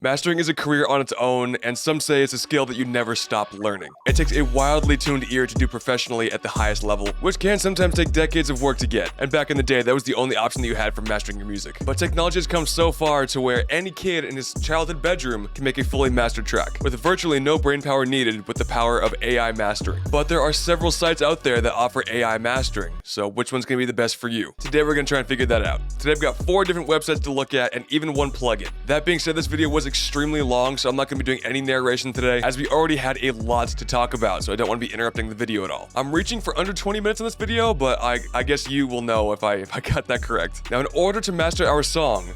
Mastering is a career on its own, and some say it's a skill that you never stop learning. It takes a wildly tuned ear to do professionally at the highest level, which can sometimes take decades of work to get. And back in the day, that was the only option that you had for mastering your music. But technology has come so far to where any kid in his childhood bedroom can make a fully mastered track, with virtually no brainpower needed with the power of AI mastering. But there are several sites out there that offer AI mastering, so which one's gonna be the best for you? Today we're gonna try and figure that out. Today I've got 4 different websites to look at and even one plugin. That being said, this video was extremely long, so I'm not going to be doing any narration today, as we already had a lot to talk about, so I don't want to be interrupting the video at all. I'm reaching for under 20 minutes in this video, but I guess you will know if I got that correct. Now, in order to master our song,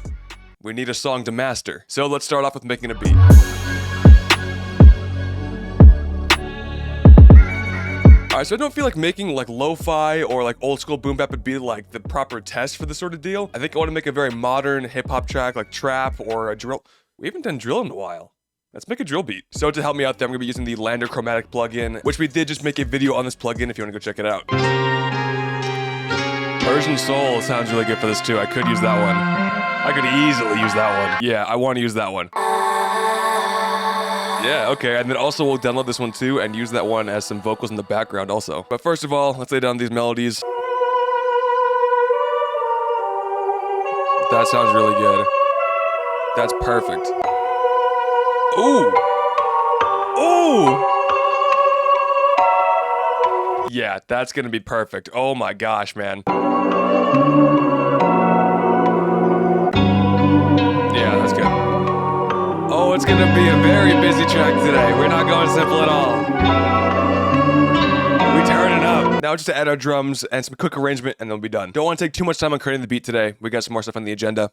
we need a song to master. So let's start off with making a beat. Alright, so I don't feel like making like lo-fi or like old school boom bap would be like the proper test for this sort of deal. I think I want to make a very modern hip hop track like trap or a drill. We haven't done drill in a while. Let's make a drill beat. So to help me out there, I'm gonna be using the LANDR Chromatic plugin, which we did just make a video on this plugin if you wanna go check it out. Persian Soul sounds really good for this too. I could use that one. I could easily use that one. Yeah, I wanna use that one. Yeah, okay, and then also we'll download this one too and use that one as some vocals in the background also. But first of all, let's lay down these melodies. That sounds really good. That's perfect. Ooh! Ooh! Yeah, that's gonna be perfect. Oh my gosh, man. Yeah, that's good. Oh, it's gonna be a very busy track today. We're not going simple at all. We turn it up. Now just to add our drums and some quick arrangement and then we'll be done. Don't want to take too much time on creating the beat today. We got some more stuff on the agenda.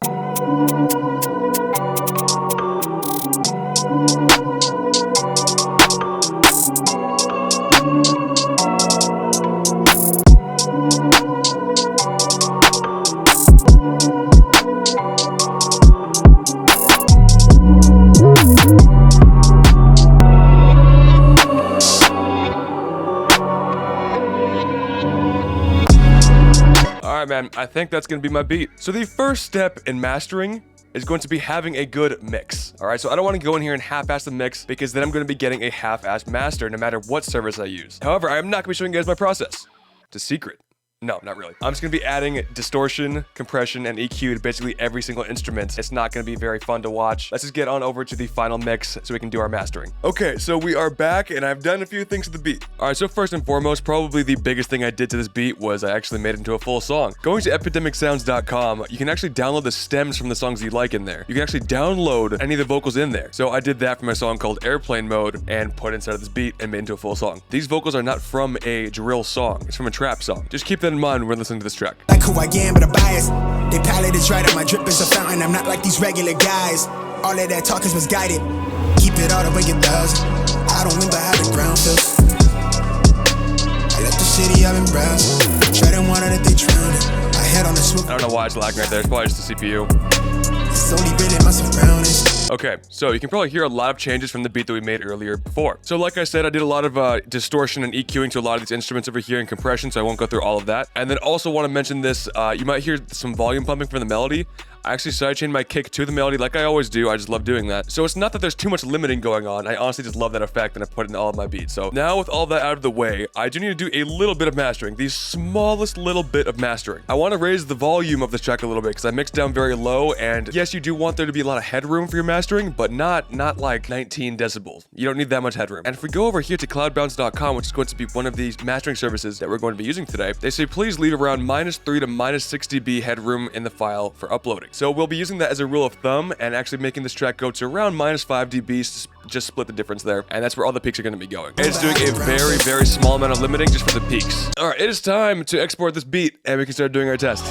Alright man, I think that's gonna be my beat. So the first step in mastering is going to be having a good mix. Alright, so I don't want to go in here and half-ass the mix because then I'm going to be getting a half-ass master no matter what service I use. However, I am not going to be showing you guys my process. It's a secret. No, not really. I'm just gonna be adding distortion, compression, and EQ to basically every single instrument. It's not gonna be very fun to watch. Let's just get on over to the final mix so we can do our mastering. Okay, so we are back and I've done a few things to the beat. All right, so first and foremost, probably the biggest thing I did to this beat was I actually made it into a full song. Going to epidemicsounds.com, you can actually download the stems from the songs you like in there. You can actually download any of the vocals in there. So I did that for my song called Airplane Mode and put it inside of this beat and made it into a full song. These vocals are not from a drill song. It's from a trap song. Just keep that in mind when we're listening to this track. Like who I am, but I'm biased. They palette is right, and my drip is a fountain. I'm not like these regular guys. All of that talk is misguided. Keep it all the way it does. I don't remember how the ground feels. I left the city, I've been browsing. Treading water that they drowned. I head on the swoop. I don't know why it's lagging right there. It's probably just the CPU. It's only been in my surroundings. Okay, so you can probably hear a lot of changes from the beat that we made earlier before. So like I said, I did a lot of distortion and EQing to a lot of these instruments over here and compression, so I won't go through all of that. And then also want to mention this, you might hear some volume pumping from the melody. I actually sidechained my kick to the melody like I always do. I just love doing that. So it's not that there's too much limiting going on. I honestly just love that effect and I put it in all of my beats. So now with all that out of the way, I do need to do a little bit of mastering. The smallest little bit of mastering. I want to raise the volume of this track a little bit because I mixed down very low, and yes, you do want there to be a lot of headroom for your mastering, but not like 19 decibels. You don't need that much headroom. And if we go over here to CloudBounce.com, which is going to be one of these mastering services that we're going to be using today, they say please leave around -3 to -6 dB headroom in the file for uploading. So we'll be using that as a rule of thumb and actually making this track go to around -5 dB, just split the difference there, and that's where all the peaks are going to be going. It's doing a very, very small amount of limiting just for the peaks. All right, it is time to export this beat and we can start doing our test.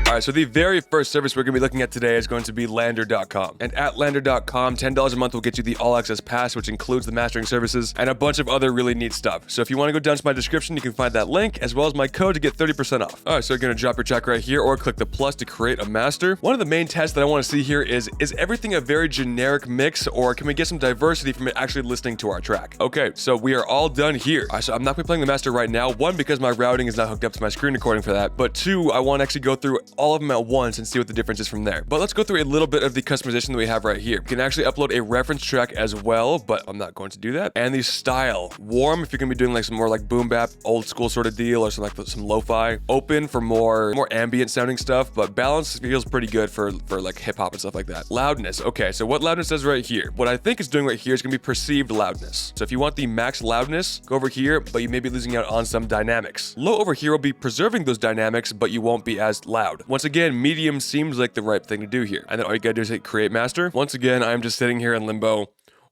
Alright, so the very first service we're going to be looking at today is going to be LANDR.com. And at LANDR.com, $10 a month will get you the All Access Pass, which includes the mastering services and a bunch of other really neat stuff. So if you want to go down to my description, you can find that link, as well as my code to get 30% off. Alright, so you're going to drop your track right here, or click the plus to create a master. One of the main tests that I want to see here is everything a very generic mix, or can we get some diversity from it actually listening to our track? Okay, so we are all done here. Alright, so I'm not going to be playing the master right now. One, because my routing is not hooked up to my screen recording for that. But two, I want to actually go through all all of them at once and see what the difference is from there. But let's go through a little bit of the customization that we have right here. You can actually upload a reference track as well, but I'm not going to do that. And the style, warm if you're gonna be doing like some more like boom bap, old school sort of deal, or some like some lo-fi. Open for more ambient sounding stuff, but balance feels pretty good for like hip hop and stuff like that. Loudness, okay, so what loudness does right here? What I think it's doing right here is gonna be perceived loudness. So if you want the max loudness, go over here, but you may be losing out on some dynamics. Low over here will be preserving those dynamics, but you won't be as loud. Once again, medium seems like the right thing to do here. And then all you gotta do is hit create master. Once again, I'm just sitting here in limbo,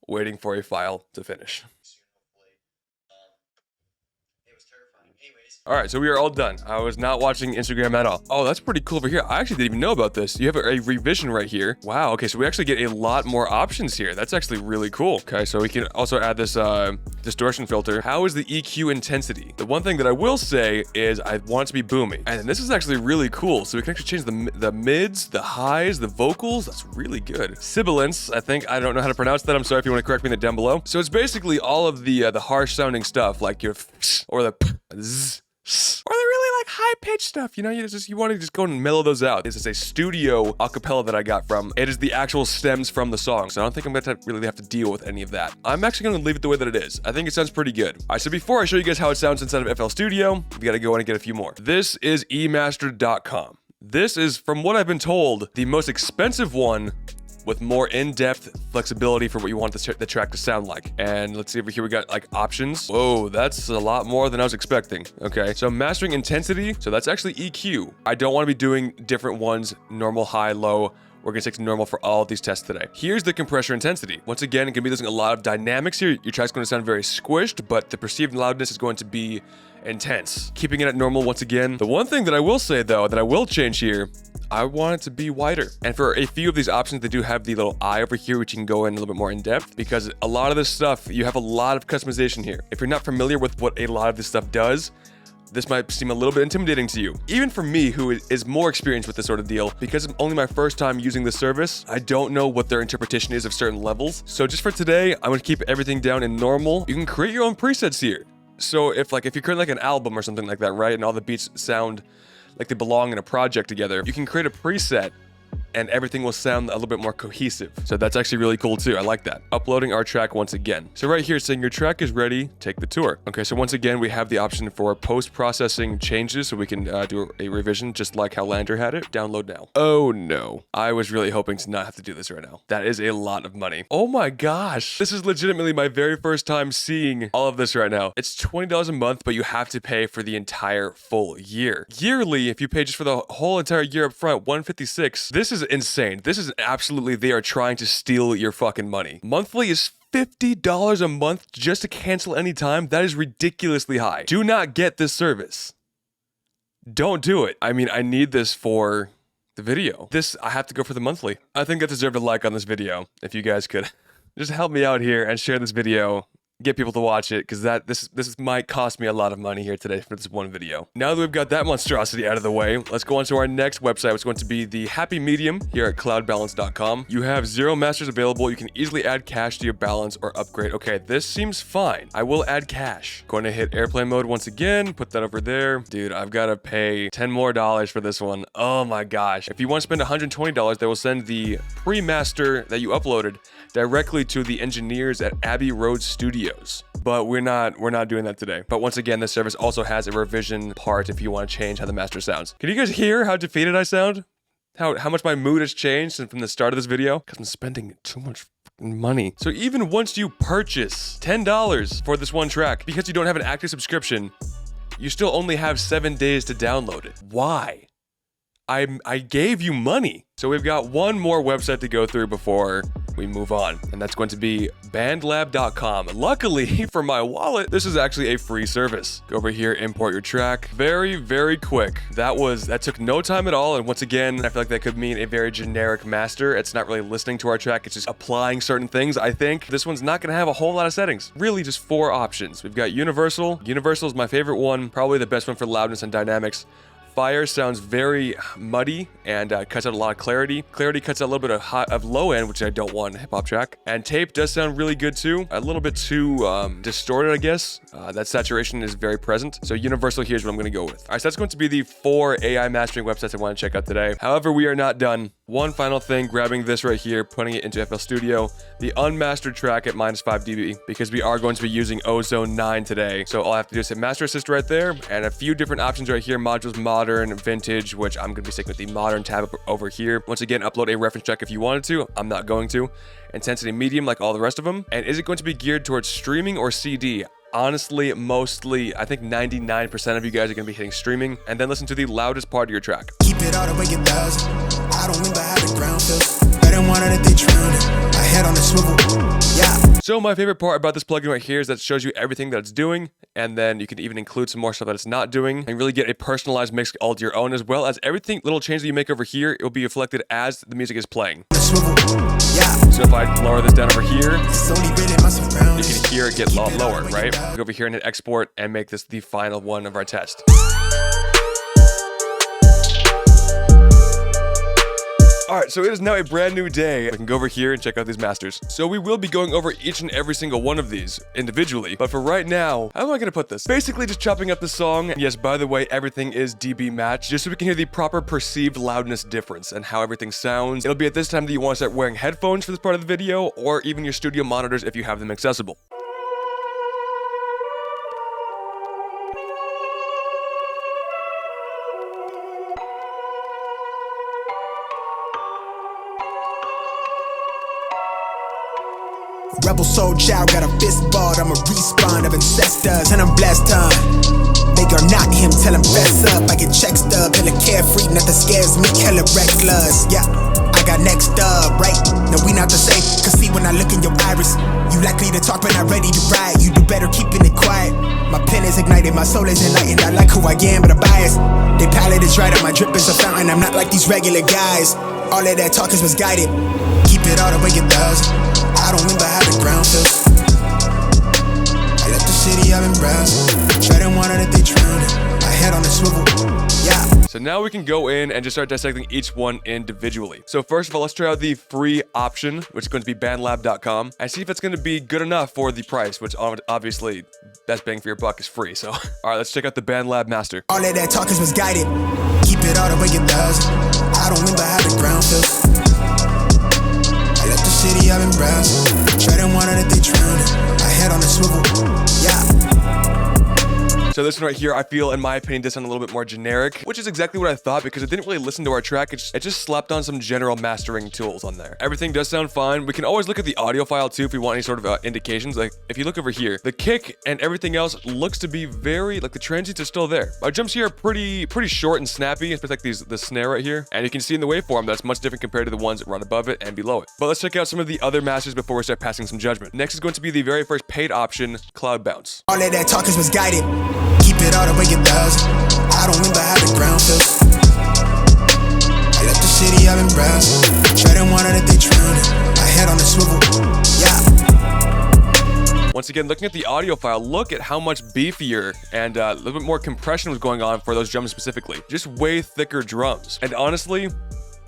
waiting for a file to finish. All right, so we are all done. I was not watching Instagram at all. Oh, that's pretty cool over here. I actually didn't even know about this. You have a revision right here. Wow, okay, so we actually get a lot more options here. That's actually really cool. Okay, so we can also add this distortion filter. How is the EQ intensity? The one thing that I will say is I want it to be boomy. And this is actually really cool. So we can actually change the mids, the highs, the vocals. That's really good. Sibilance, I think. I don't know how to pronounce that. I'm sorry if you want to correct me in the down below. So it's basically all of the harsh sounding stuff, like your or the z. Or the really like high-pitched stuff, you know, you want to just go and mellow those out. This is a studio acapella that I got from. It is the actual stems from the song, so I don't think I'm going to really have to deal with any of that. I'm actually going to leave it the way that it is. I think it sounds pretty good. All right, so before I show you guys how it sounds inside of FL Studio, we got to go in and get a few more. This is eMastered.com. This is, from what I've been told, the most expensive one with more in-depth flexibility for what you want the track to sound like. And let's see over here, we got like options. Whoa, that's a lot more than I was expecting. Okay, so mastering intensity, so that's actually EQ. I don't want to be doing different ones, normal, high, low. We're gonna stick to normal for all of these tests today. Here's the compressor intensity. Once again, it can be losing a lot of dynamics here. Your track's gonna sound very squished, but the perceived loudness is going to be intense. Keeping it at normal once again. The one thing that I will say though, that I will change here, I want it to be wider. And for a few of these options, they do have the little eye over here, which you can go in a little bit more in depth, because a lot of this stuff, you have a lot of customization here. If you're not familiar with what a lot of this stuff does, this might seem a little bit intimidating to you. Even for me, who is more experienced with this sort of deal, because it's only my first time using this service, I don't know what their interpretation is of certain levels. So just for today, I'm gonna keep everything down in normal. You can create your own presets here. So if you're creating like an album or something like that, right? And all the beats sound like they belong in a project together, you can create a preset and everything will sound a little bit more cohesive. So that's actually really cool too. I like that. Uploading our track once again. So right here saying your track is ready, take the tour. Okay, so once again, we have the option for post-processing changes, so we can do a revision just like how LANDR had it. Download now. Oh no, I was really hoping to not have to do this right now. That is a lot of money. Oh my gosh. This is legitimately my very first time seeing all of this right now. It's $20 a month, but you have to pay for the entire full year. Yearly, if you pay just for the whole entire year up front, $156. This is insane. This is absolutely, they are trying to steal your fucking money. Monthly is $50 a month just to cancel anytime. That is ridiculously high. Do not get this service. Don't do it. I mean, I need this for the video. I have to go for the monthly. I think I deserve a like on this video. If you guys could just help me out here and share this video, get people to watch it, because this might cost me a lot of money here today for this one video. Now that we've got that monstrosity out of the way, let's go on to our next website, which is going to be the happy medium here at cloudbounce.com. You have 0 masters available. You can easily add cache to your balance or upgrade. Okay, this seems fine. I will add cache. Going to hit airplane mode once again, put that over there. Dude, I've got to pay $10 more for this one. Oh my gosh. If you want to spend $120, they will send the pre-master that you uploaded directly to the engineers at Abbey Road Studio. But we're not doing that today. But once again, this service also has a revision part if you want to change how the master sounds. Can you guys hear how defeated I sound? How much my mood has changed from the start of this video? Because I'm spending too much money. So even once you purchase $10 for this one track, because you don't have an active subscription, you still only have 7 days to download it. Why? I gave you money. So we've got one more website to go through before we move on, and that's going to be BandLab.com. Luckily for my wallet, this is actually a free service. Go over here, import your track. Very, very quick. That took no time at all, and once again, I feel like that could mean a very generic master. It's not really listening to our track, it's just applying certain things. I think this one's not gonna have a whole lot of settings. Really just 4 options. We've got universal. Universal is my favorite one, probably the best one for loudness and dynamics. Fire sounds very muddy and cuts out a lot of clarity. Clarity cuts out a little bit of low end, which I don't want in a hip hop track. And Tape does sound really good too. A little bit too distorted, I guess. That saturation is very present. So Universal here's what I'm going to go with. All right, so that's going to be the 4 AI mastering websites I want to check out today. However, we are not done. One final thing, grabbing this right here, putting it into FL Studio, the unmastered track at -5 dB, because we are going to be using Ozone 9 today. So all I have to do is hit Master Assist right there, and a few different options right here, modules, modern, vintage, which I'm going to be sticking with the modern tab over here. Once again, upload a reference track if you wanted to. I'm not going to. Intensity medium like all the rest of them. And is it going to be geared towards streaming or CD? Honestly, mostly, I think 99% of you guys are going to be hitting streaming, and then listen to the loudest part of your track. Keep it all the way it does. I don't remember how the ground feels. Better wanted that they drowned it. I head on the swivel. Yeah. So my favorite part about this plugin right here is that it shows you everything that it's doing, and then you can even include some more stuff that it's not doing, and really get a personalized mix all to your own, as well as everything, little change that you make over here, it will be reflected as the music is playing. Swivel. Yeah. So if I lower this down over here, It's only really my surroundings. you can hear it get lower, right? Go over here and hit export and make this the final one of our test. Alright, so it is now a brand new day. I can go over here and check out these masters. So we will be going over each and every single one of these individually. But for right now, how am I going to put this? Basically just chopping up the song. Yes, by the way, everything is dB matched, just so we can hear the proper perceived loudness difference and how everything sounds. It'll be at this time that you want to start wearing headphones for this part of the video, or even your studio monitors if you have them accessible. Rebel soul child got a fist balled. I'm a respawn of ancestors, and I'm blessed, huh? They are not him, tell him fess up. I get check stub, hella carefree, nothing scares me, hella reckless. Yeah, I got next up, right? No, we not the same. Cause see when I look in your iris, you likely to talk but not ready to ride. You do better keeping it quiet. My pen is ignited, my soul is enlightened. I like who I am, but I'm biased. They palette is right up, my drip is a fountain. I'm not like these regular guys. All of that talk is misguided. Keep it all the way it does. I don't remember how the ground feels. I left the city, I've been browsing. Treading water that they drowned it. I head on the swivel. Yeah. So now we can go in and just start dissecting each one individually. So first of all, let's try out the free option, which is going to be bandlab.com, and see if it's going to be good enough for the price, which obviously best bang for your buck is free. So, all right, let's check out the BandLab Master. All of that talk is misguided. Keep it all the way it does. I don't remember how the ground feels. I left the city, I've been browsing. Treading water that they drowned it. I head on the swivel. Yeah. So this one right here, I feel, in my opinion, does sound a little bit more generic, which is exactly what I thought, because it didn't really listen to our track. It just slapped on some general mastering tools on there. Everything does sound fine. We can always look at the audio file too if we want any sort of indications. Like if you look over here, the kick and everything else looks to be very, like the transients are still there. Our jumps here are pretty short and snappy, especially like the snare right here. And you can see in the waveform that's much different compared to the ones that run above it and below it. But let's check out some of the other masters before we start passing some judgment. Next is going to be the very first paid option, CloudBounce. All of that talk is misguided. Keep it all the way it does. I don't remember how the ground feels. I left the city, I've been browsing. Treading water that they drowned it. I head on the swivel. Yeah. Once again, looking at the audio file, look at how much beefier and a little bit more compression was going on for those drums specifically. Just way thicker drums. And honestly,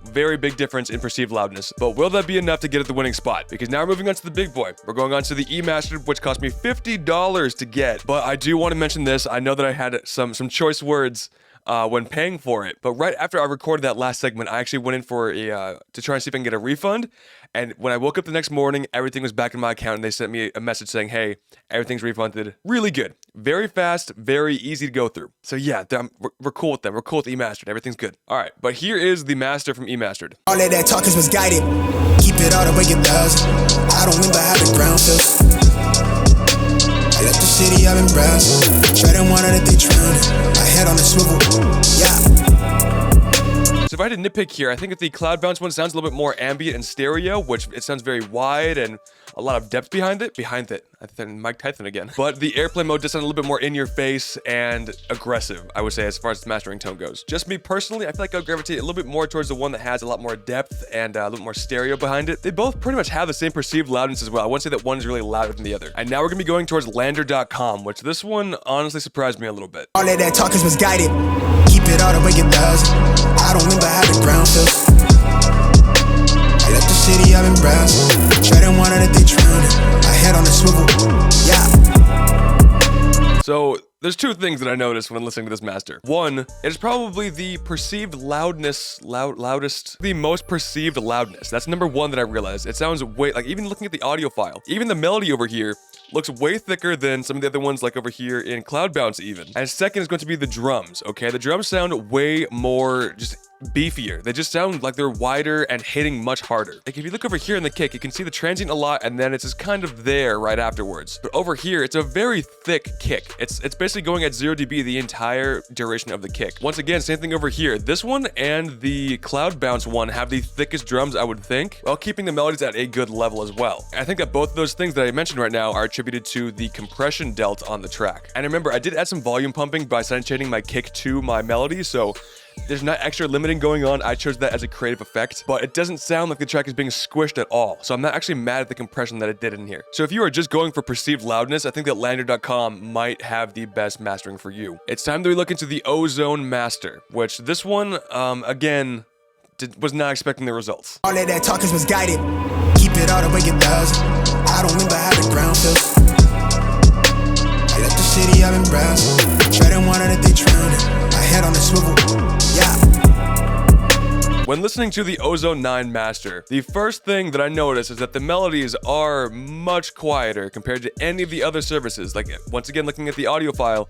very big difference in perceived loudness. But will that be enough to get at the winning spot? Because now we're moving on to the big boy. We're going on to the eMastered, which cost me $50 to get. But I do want to mention this. I know that I had some choice words when paying for it. But right after I recorded that last segment, I actually went in for to try and see if I can get a refund. And when I woke up the next morning, everything was back in my account, and they sent me a message saying, hey, everything's refunded. Really good. Very fast, very easy to go through. So yeah, we're cool with them. We're cool with eMastered. Everything's good. All right, but here is the master from eMastered. All of that talk is misguided. Keep it all the way it does. I don't remember how the ground feels. I left the city, I've been browsing. Treading water that they drowned it. I head on the swivel. Yeah. So if I had to nitpick here, I think that the CloudBounce one sounds a little bit more ambient and stereo, which it sounds very wide and a lot of depth behind it. I think Mike Tyson again. But the airplay mode does sound a little bit more in your face and aggressive, I would say, as far as the mastering tone goes. Just me personally, I feel like I'll gravitate a little bit more towards the one that has a lot more depth and a little more stereo behind it. They both pretty much have the same perceived loudness as well. I wouldn't say that one is really louder than the other. And now we're gonna be going towards LANDR.com, which this one honestly surprised me a little bit. All of that talk is misguided. Keep it all the way it does. I don't remember how the ground feels. I left the city, I've been browsing. Treading water that they drowning. My head on a swivel, yeah. So there's two things that I noticed when listening to this master. One, it's probably the perceived loudest, the most perceived loudness. That's number one that I realized. It sounds way, like even looking at the audio file, even the melody over here looks way thicker than some of the other ones like over here in CloudBounce even. And second is going to be the drums, okay? The drums sound way more just beefier. They just sound like they're wider and hitting much harder. Like if you look over here in the kick, you can see the transient a lot and then it's just kind of there right afterwards. But over here, it's a very thick kick. It's basically going at 0 dB the entire duration of the kick. Once again, same thing over here. This one and the CloudBounce one have the thickest drums I would think, while keeping the melodies at a good level as well. I think that both of those things that I mentioned right now are attributed to the compression delta on the track. And remember, I did add some volume pumping by sidechaining my kick to my melody, so there's not extra limiting going on. I chose that as a creative effect, but it doesn't sound like the track is being squished at all. So I'm not actually mad at the compression that it did in here. So if you are just going for perceived loudness, I think that LANDR.com might have the best mastering for you. It's time that we look into the Ozone Master, which this one, again, was not expecting the results. All of that talk is misguided. Keep it all the way it does. I don't remember how the ground feels. I left the city, I've been browsing. Treading water that they drowning. My head on a swivel. When listening to the Ozone 9 Master, the first thing that I notice is that the melodies are much quieter compared to any of the other services. Like, once again, looking at the audio file,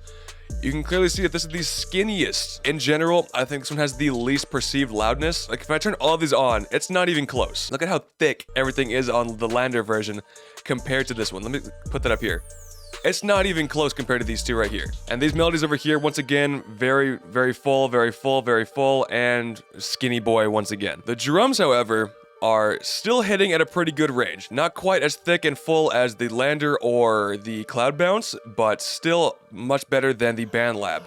you can clearly see that this is the skinniest. In general, I think this one has the least perceived loudness. Like, if I turn all of these on, it's not even close. Look at how thick everything is on the LANDR version compared to this one. Let me put that up here. It's not even close compared to these two right here. And these melodies over here, once again, very, very full, very full, very full, and skinny boy once again. The drums, however, are still hitting at a pretty good range. Not quite as thick and full as the LANDR or the CloudBounce, but still much better than the BandLab.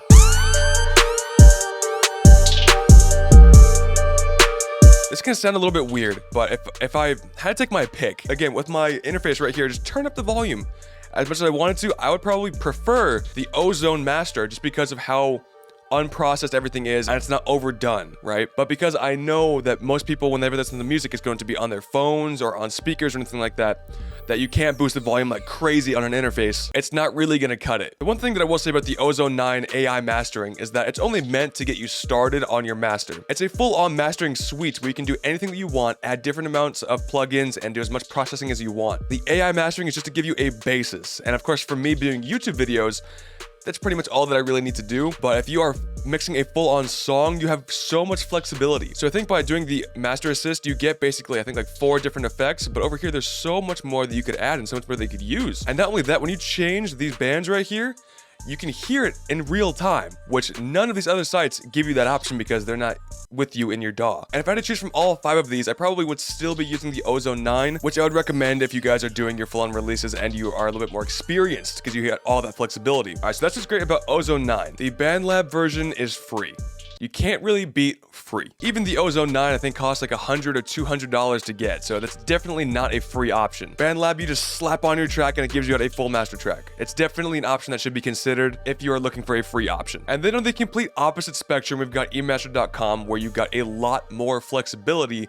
It's gonna sound a little bit weird, but if I had to take my pick, again, with my interface right here, just turn up the volume. As much as I wanted to, I would probably prefer the Ozone Master just because of how unprocessed everything is and it's not overdone, right? But because I know that most people, whenever they listen to the music, is going to be on their phones or on speakers or anything like that, that you can't boost the volume like crazy on an interface, it's not really gonna cut it. The one thing that I will say about the Ozone 9 AI mastering is that it's only meant to get you started on your master. It's a full-on mastering suite where you can do anything that you want, add different amounts of plugins, and do as much processing as you want. The AI mastering is just to give you a basis. And of course, for me doing YouTube videos, that's pretty much all that I really need to do. But if you are mixing a full-on song, you have so much flexibility. So I think by doing the Master Assist, you get basically, I think, like 4 different effects. But over here, there's so much more that you could add and so much more that you could use. And not only that, when you change these bands right here, you can hear it in real time, which none of these other sites give you that option because they're not with you in your DAW. And if I had to choose from all 5 of these, I probably would still be using the Ozone 9, which I would recommend if you guys are doing your full-on releases and you are a little bit more experienced because you get all that flexibility. All right, so that's what's great about Ozone 9. The BandLab version is free. You can't really beat free. Even the Ozone 9, I think, costs like $100 or $200 to get, so that's definitely not a free option. BandLab, you just slap on your track and it gives you out a full master track. It's definitely an option that should be considered if you are looking for a free option. And then on the complete opposite spectrum, we've got eMastered.com, where you've got a lot more flexibility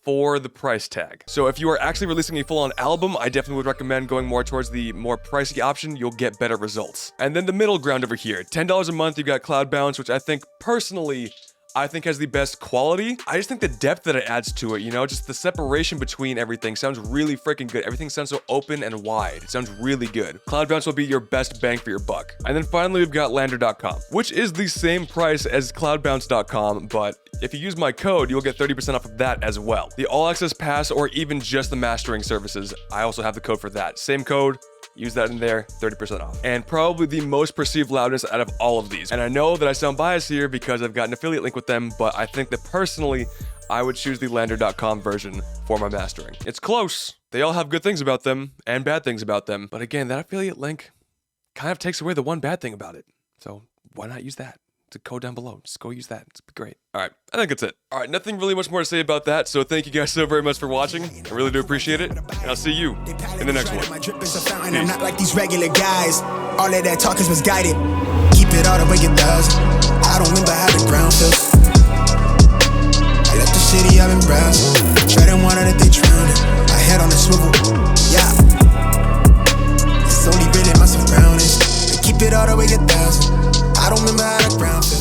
for the price tag. So if you are actually releasing a full-on album, I definitely would recommend going more towards the more pricey option. You'll get better results. And then the middle ground over here, $10 a month, you've got CloudBounce, which I think personally, has the best quality. I just think the depth that it adds to it, you know, just the separation between everything sounds really freaking good. Everything sounds so open and wide. It sounds really good. CloudBounce will be your best bang for your buck. And then finally, we've got LANDR.com, which is the same price as CloudBounce.com, but if you use my code, you'll get 30% off of that as well. The All Access Pass or even just the mastering services, I also have the code for that. Same code. Use that in there, 30% off. And probably the most perceived loudness out of all of these. And I know that I sound biased here because I've got an affiliate link with them, but I think that personally, I would choose the LANDR.com version for my mastering. It's close. They all have good things about them and bad things about them. But again, that affiliate link kind of takes away the one bad thing about it. So why not use that? The code down below. Just go use that. It's great. All right, I think that's it. All right, nothing really much more to say about that. So thank you guys so very much for watching. I really do appreciate it. And I'll see you in the next one. I'm not like these regular guys. All of that talk is misguided. Keep Keep it all the way 1,000. I don't remember how the ground feels. I left the city, I've been browsing. Treading water that they drowned in. My head on the swivel, yeah. It's only really my surroundings. Keep it all the way 1,000. I don't remember how the ground feels.